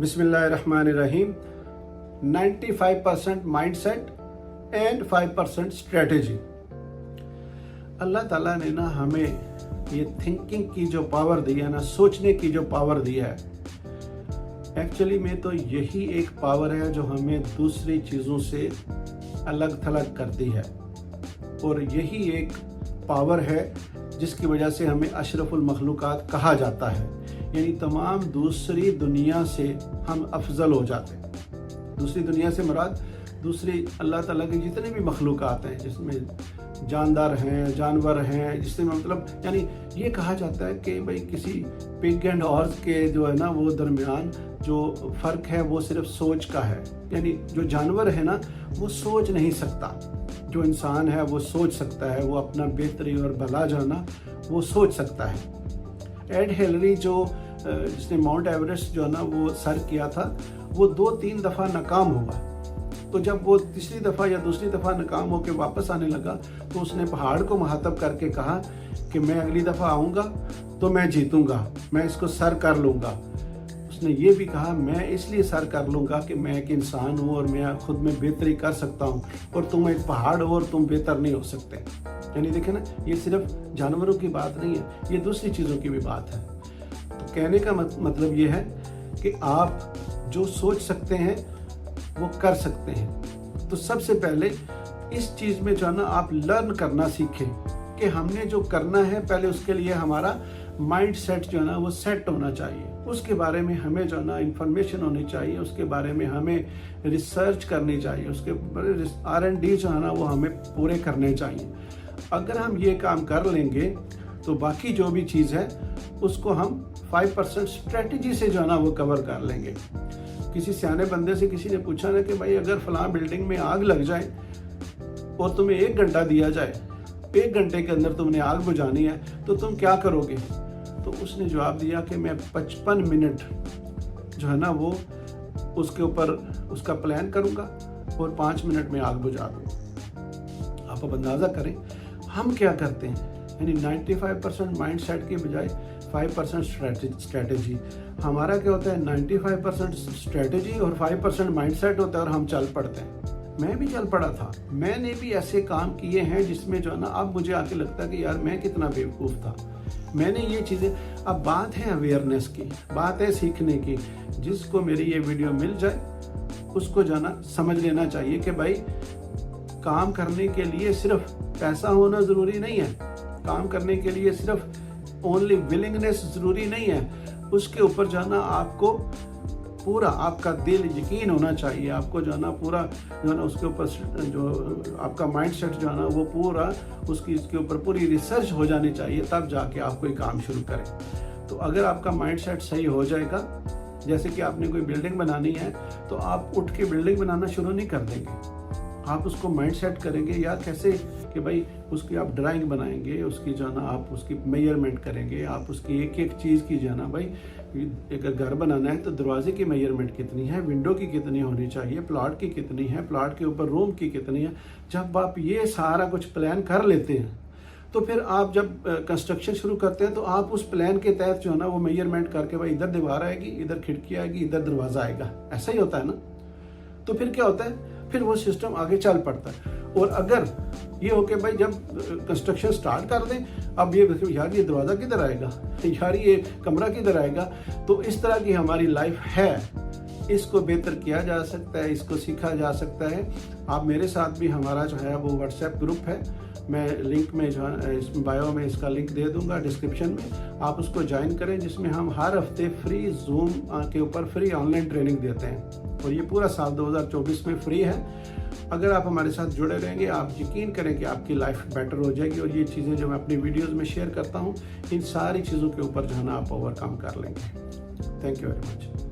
बिस्मिल्लाहिर्रहमानिर्रहीम। 95% mindset and 5% strategy. अल्लाह ताला ने ना हमें ये थिंकिंग की जो पावर दी है ना, सोचने की जो पावर दी है, एक्चुअली में तो यही एक पावर है जो हमें दूसरी चीज़ों से अलग थलग करती है, और यही एक पावर है जिसकी वजह से हमें अशरफुल मखलूकात कहा जाता है। यानी तमाम दूसरी दुनिया से हम अफजल हो जाते हैं। दूसरी दुनिया से मुराद दूसरी अल्लाह ताला की जितने भी मखलूकात हैं, जिसमें जानदार हैं, जानवर हैं, जिससे मतलब यानी ये कहा जाता है कि भाई किसी पिग एंड हॉर्स के जो है ना वो दरमियान जो फ़र्क है वो सिर्फ सोच का है। यानी जो जानवर है ना वो सोच नहीं सकता, जो इंसान है वो सोच सकता है, वो अपना बेहतरी और भला जो है ना वो सोच सकता है। एड हिलरी जिसने माउंट एवरेस्ट जो है ना वो सर किया था, वो 2-3 दफ़ा नाकाम हुआ। तो जब वो तीसरी दफ़ा या दूसरी दफ़ा नाकाम होकर वापस आने लगा तो उसने पहाड़ को मुखातब करके कहा कि मैं अगली दफ़ा आऊँगा तो मैं जीतूँगा, मैं इसको सर कर लूँगा। उसने ये भी कहा मैं इसलिए सर कर लूँगा कि मैं एक इंसान हूँ और मैं खुद में बेहतरी कर सकता हूँ, और तुम एक पहाड़ हो और तुम बेहतर नहीं हो सकते। यानी देखें ना, ये सिर्फ जानवरों की बात नहीं है, ये दूसरी चीज़ों की भी बात है। तो कहने का मतलब ये है कि आप जो सोच सकते हैं वो कर सकते हैं। तो सबसे पहले इस चीज़ में जो है ना आप लर्न करना सीखें कि हमने जो करना है, पहले उसके लिए हमारा माइंड सेट जो है ना वो सेट होना चाहिए। उसके बारे में हमें जो है ना इंफॉर्मेशन होनी चाहिए, उसके बारे में हमें रिसर्च करनी चाहिए, उसके R&D जो है ना वो हमें पूरे करने चाहिए। अगर हम ये काम कर लेंगे तो बाकी जो भी चीज़ है उसको हम 5% स्ट्रेटजी से जो है ना वो कवर कर लेंगे। किसी सियाने बंदे से किसी ने पूछा ना कि भाई अगर फलां बिल्डिंग में आग लग जाए और तुम्हें 1 घंटा दिया जाए, 1 घंटे के अंदर तुमने आग बुझानी है, तो तुम क्या करोगे? तो उसने जवाब दिया कि मैं 55 मिनट जो है ना वो उसके ऊपर उसका प्लान करूँगा और 5 मिनट में आग बुझा दूँगा। आप अब अंदाज़ा करें हम क्या करते हैं। यानी 95% माइंड सेट के बजाय 5% स्ट्रेटेजी। हमारा क्या होता है, 95% स्ट्रेटेजी और 5% माइंड सेट होता है और हम चल पड़ते हैं। मैं भी चल पड़ा था, मैंने भी ऐसे काम किए हैं जिसमें जो है ना अब मुझे आके लगता है कि यार मैं कितना बेवकूफ़ था, मैंने ये चीज़ें। अब बात है अवेयरनेस की, बात है सीखने की। जिसको मेरी ये वीडियो मिल जाए उसको जो है ना समझ लेना चाहिए कि भाई काम करने के लिए सिर्फ पैसा होना ज़रूरी नहीं है, काम करने के लिए सिर्फ ओनली विलिंगनेस ज़रूरी नहीं है, उसके ऊपर जो है ना आपको पूरा आपका दिल यकीन होना चाहिए। आपको जो है ना पूरा जो है ना उसके ऊपर जो आपका माइंड सेट जो है ना वो पूरा उसके ऊपर पूरी रिसर्च हो जानी चाहिए, तब जाके आप कोई काम शुरू करें। तो अगर आपका माइंड सेट सही हो जाएगा, जैसे कि आपने कोई बिल्डिंग बनानी है तो आप उठ के बिल्डिंग बनाना शुरू नहीं कर देंगे। आप उसको माइंड सेट करेंगे या कैसे कि भाई उसकी आप ड्राइंग बनाएंगे, उसकी जो है ना आप उसकी मेजरमेंट करेंगे, आप उसकी एक एक चीज़ की जो है ना भाई एक घर बनाना है तो दरवाजे की मेजरमेंट कितनी है, विंडो की कितनी होनी चाहिए, प्लॉट की कितनी है, प्लॉट के ऊपर रूम की कितनी है। जब आप ये सारा कुछ प्लान कर लेते हैं तो फिर आप जब कंस्ट्रक्शन शुरू करते हैं तो आप उस प्लान के तहत जो है ना वो मेजरमेंट करके भाई इधर दीवार आएगी, इधर खिड़की आएगी, इधर दरवाज़ा आएगा, ऐसा ही होता है ना। तो फिर क्या होता है, फिर वो सिस्टम आगे चल पड़ता है। और अगर ये हो कि भाई जब कंस्ट्रक्शन स्टार्ट कर दें, अब ये यार ये दरवाज़ा किधर आएगा, यार ये कमरा किधर आएगा, तो इस तरह की हमारी लाइफ है। इसको बेहतर किया जा सकता है, इसको सीखा जा सकता है। आप मेरे साथ भी, हमारा जो है वो व्हाट्सएप ग्रुप है, मैं लिंक में जो है इस बायो में इसका लिंक दे दूंगा डिस्क्रिप्शन में, आप उसको ज्वाइन करें, जिसमें हम हर हफ्ते फ्री जूम के ऊपर फ्री ऑनलाइन ट्रेनिंग देते हैं, और ये पूरा साल 2024 में फ्री है। अगर आप हमारे साथ जुड़े रहेंगे, आप यकीन करें कि आपकी लाइफ बेटर हो जाएगी, और ये चीज़ें जो मैं अपनी वीडियोज़ में शेयर करता हूँ, इन सारी चीज़ों के ऊपर जो है ना आप ओवरकम कर लेंगे। Thank you very much.